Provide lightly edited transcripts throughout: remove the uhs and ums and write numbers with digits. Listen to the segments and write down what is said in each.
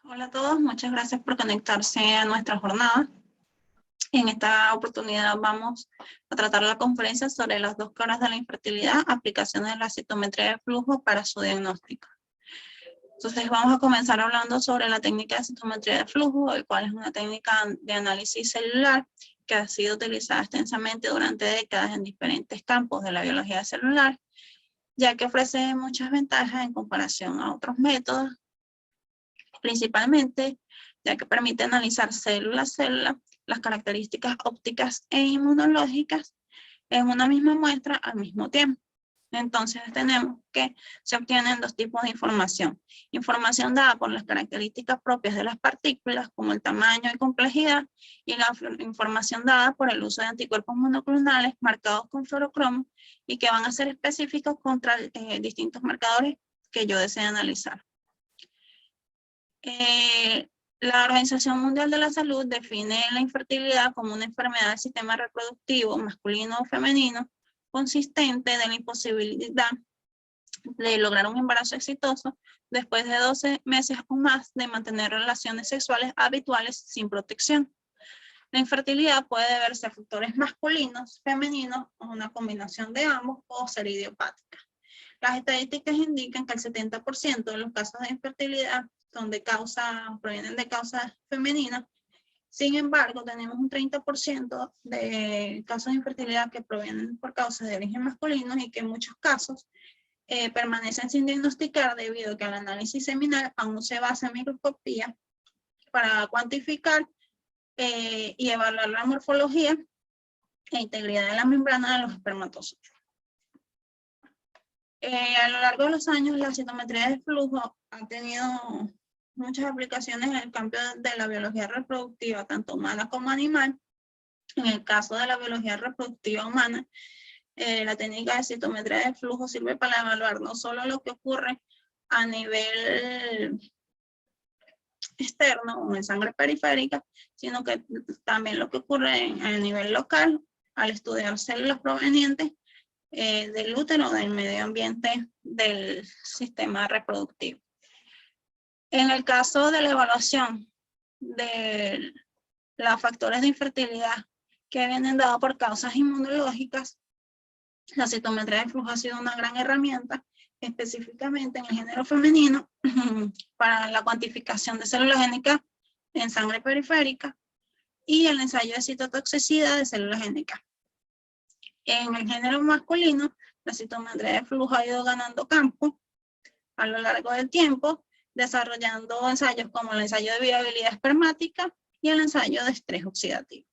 Hola a todos, muchas gracias por conectarse a nuestra jornada. En esta oportunidad vamos a tratar la conferencia sobre las 2 caras de la infertilidad, aplicaciones de la citometría de flujo para su diagnóstico. Entonces vamos a comenzar hablando sobre la técnica de citometría de flujo, el cual es una técnica de análisis celular que ha sido utilizada extensamente durante décadas en diferentes campos de la biología celular, ya que ofrece muchas ventajas en comparación a otros métodos, principalmente ya que permite analizar célula a célula las características ópticas e inmunológicas en una misma muestra al mismo tiempo. Entonces tenemos que se obtienen 2 tipos de información. Información dada por las características propias de las partículas, como el tamaño y complejidad, y la información dada por el uso de anticuerpos monoclonales marcados con fluorocromo y que van a ser específicos contra distintos marcadores que yo desee analizar. La Organización Mundial de la Salud define la infertilidad como una enfermedad del sistema reproductivo masculino o femenino consistente de la imposibilidad de lograr un embarazo exitoso después de 12 meses o más de mantener relaciones sexuales habituales sin protección. La infertilidad puede deberse a factores masculinos, femeninos o una combinación de ambos o ser idiopática. Las estadísticas indican que el 70% de los casos de infertilidad provienen de causas femeninas. Sin embargo, tenemos un 30% de casos de infertilidad que provienen por causas de origen masculino y que en muchos casos permanecen sin diagnosticar debido a que el análisis seminal aún se basa en microscopía para cuantificar y evaluar la morfología e integridad de la membrana de los espermatozoides. A lo largo de los años, la citometría de flujo ha tenido muchas aplicaciones en el campo de la biología reproductiva, tanto humana como animal. En el caso de la biología reproductiva humana, la técnica de citometría de flujo sirve para evaluar no solo lo que ocurre a nivel externo o en sangre periférica, sino que también lo que ocurre a nivel local al estudiar células provenientes del útero, del medio ambiente del sistema reproductivo. En el caso de la evaluación de los factores de infertilidad que vienen dados por causas inmunológicas, la citometría de flujo ha sido una gran herramienta, específicamente en el género femenino, para la cuantificación de células génicas en sangre periférica y el ensayo de citotoxicidad de células génicas. En el género masculino, la citometría de flujo ha ido ganando campo a lo largo del tiempo, desarrollando ensayos como el ensayo de viabilidad espermática y el ensayo de estrés oxidativo.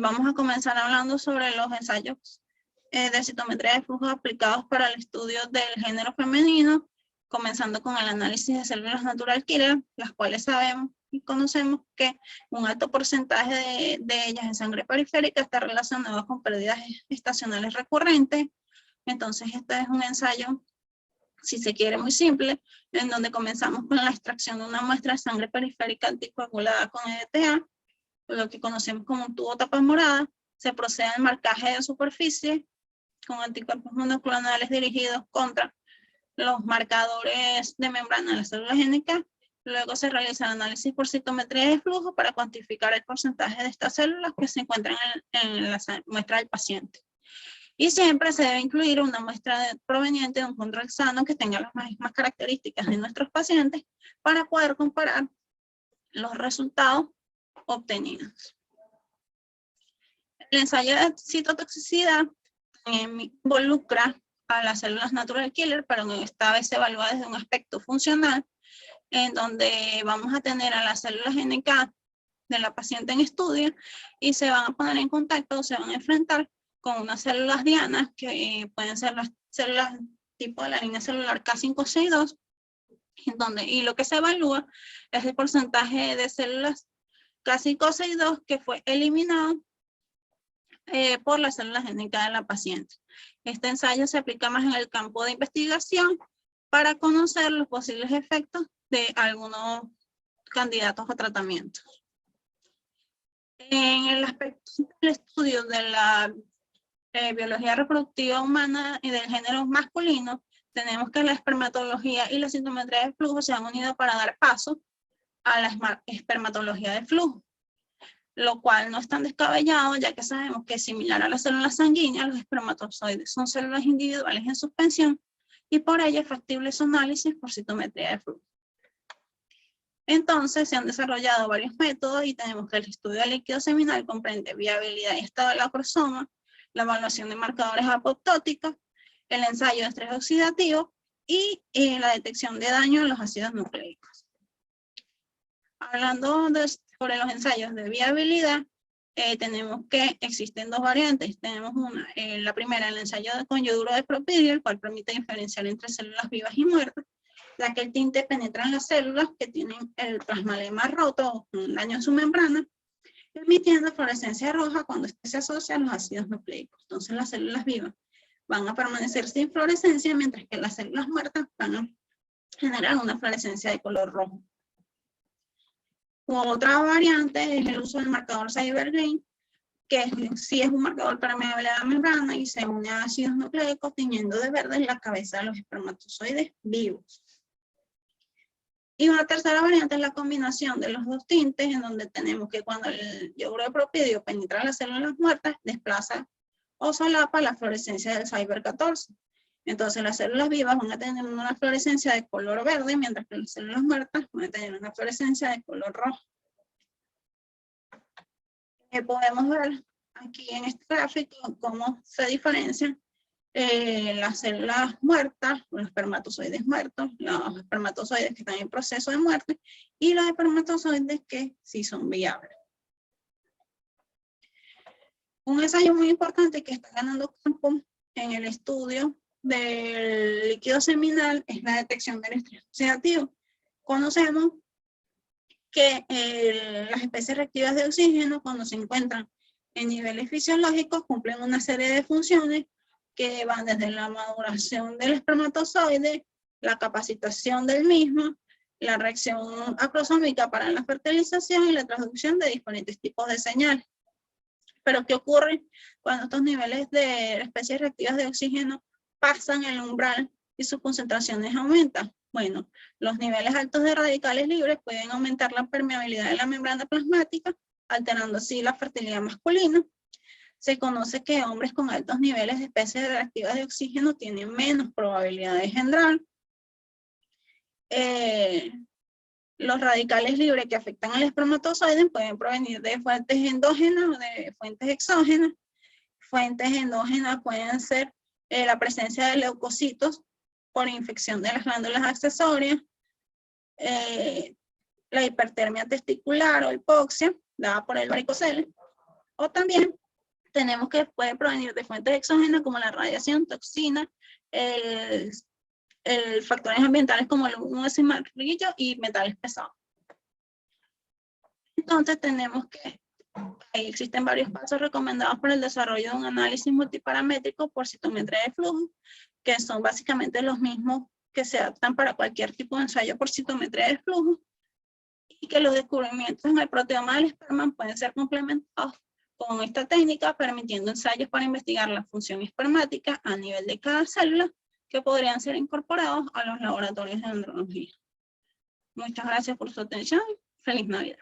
Vamos a comenzar hablando sobre los ensayos de citometría de flujo aplicados para el estudio del género femenino, comenzando con el análisis de células natural killer, las cuales sabemos y conocemos que un alto porcentaje de ellas en sangre periférica está relacionado con pérdidas estacionales recurrentes. Entonces este es un ensayo, si se quiere, muy simple, en donde comenzamos con la extracción de una muestra de sangre periférica anticoagulada con EDTA, lo que conocemos como un tubo tapa morada. Se procede al marcaje de superficie con anticuerpos monoclonales dirigidos contra los marcadores de membrana de la célula génica. Luego se realiza el análisis por citometría de flujo para cuantificar el porcentaje de estas células que se encuentran en la muestra del paciente. Y siempre se debe incluir una muestra proveniente de un control sano que tenga las mismas características de nuestros pacientes para poder comparar los resultados obtenidos. El ensayo de citotoxicidad involucra a las células natural killer, pero esta vez se evalúa desde un aspecto funcional, en donde vamos a tener a las células NK de la paciente en estudio y se van a poner en contacto o se van a enfrentar con unas células dianas que pueden ser las células tipo de la línea celular K562, y lo que se evalúa es el porcentaje de células K562 que fue eliminado por las células génicas de la paciente. Este ensayo se aplica más en el campo de investigación para conocer los posibles efectos de algunos candidatos a tratamiento. En el aspecto del estudio de la biología reproductiva humana y del género masculino, tenemos que la espermatología y la citometría de flujo se han unido para dar paso a la espermatología de flujo, lo cual no es tan descabellado, ya que sabemos que similar a las células sanguíneas, los espermatozoides son células individuales en suspensión y por ello es factible su análisis por citometría de flujo. Entonces se han desarrollado varios métodos y tenemos que el estudio del líquido seminal comprende viabilidad y estado de la cromosoma, la evaluación de marcadores apoptóticos, el ensayo de estrés oxidativo y la detección de daño en los ácidos nucleicos. Hablando sobre los ensayos de viabilidad, tenemos que existen dos variantes. Tenemos una, la primera, el ensayo con yoduro de propidio, el cual permite diferenciar entre células vivas y muertas, ya que el tinte penetra en las células que tienen el plasmalema roto o un daño en su membrana, emitiendo fluorescencia roja cuando este se asocia a los ácidos nucleicos. Entonces las células vivas van a permanecer sin fluorescencia, mientras que las células muertas van a generar una fluorescencia de color rojo. Otra variante es el uso del marcador Cyber-Green, que sí es un marcador permeable a la membrana y se une a ácidos nucleicos tiñendo de verde la cabeza de los espermatozoides vivos. Y una tercera variante es la combinación de los dos tintes, en donde tenemos que cuando el yoduro de propidio penetra las células muertas, desplaza o solapa la fluorescencia del Cyber-14. Entonces las células vivas van a tener una fluorescencia de color verde, mientras que las células muertas van a tener una fluorescencia de color rojo. Podemos ver aquí en este gráfico cómo se diferencian las células muertas, los espermatozoides muertos, los espermatozoides que están en proceso de muerte y los espermatozoides que sí son viables. Un ensayo muy importante que está ganando campo en el estudio del líquido seminal es la detección del estrés oxidativo. Conocemos que las especies reactivas de oxígeno, cuando se encuentran en niveles fisiológicos, cumplen una serie de funciones que van desde la maduración del espermatozoide, la capacitación del mismo, la reacción acrosómica para la fertilización y la transducción de diferentes tipos de señales. Pero ¿qué ocurre cuando estos niveles de especies reactivas de oxígeno pasan el umbral y sus concentraciones aumentan? Bueno, los niveles altos de radicales libres pueden aumentar la permeabilidad de la membrana plasmática, alterando así la fertilidad masculina. Se conoce que hombres con altos niveles de especies reactivas de oxígeno tienen menos probabilidad de engendrar. Los radicales libres que afectan al espermatozoide pueden provenir de fuentes endógenas o de fuentes exógenas. Fuentes endógenas pueden ser la presencia de leucocitos por infección de las glándulas accesorias, la hipertermia testicular o hipoxia dada por el varicocele, o también tenemos que puede provenir de fuentes exógenas como la radiación, toxina, factores ambientales como el humo de cigarrillo y metales pesados. Entonces tenemos que ahí existen varios pasos recomendados para el desarrollo de un análisis multiparamétrico por citometría de flujo, que son básicamente los mismos que se adaptan para cualquier tipo de ensayo por citometría de flujo, y que los descubrimientos en el proteoma del esperma pueden ser complementados con esta técnica, permitiendo ensayos para investigar la función espermática a nivel de cada célula, que podrían ser incorporados a los laboratorios de andrología. Muchas gracias por su atención. Feliz Navidad.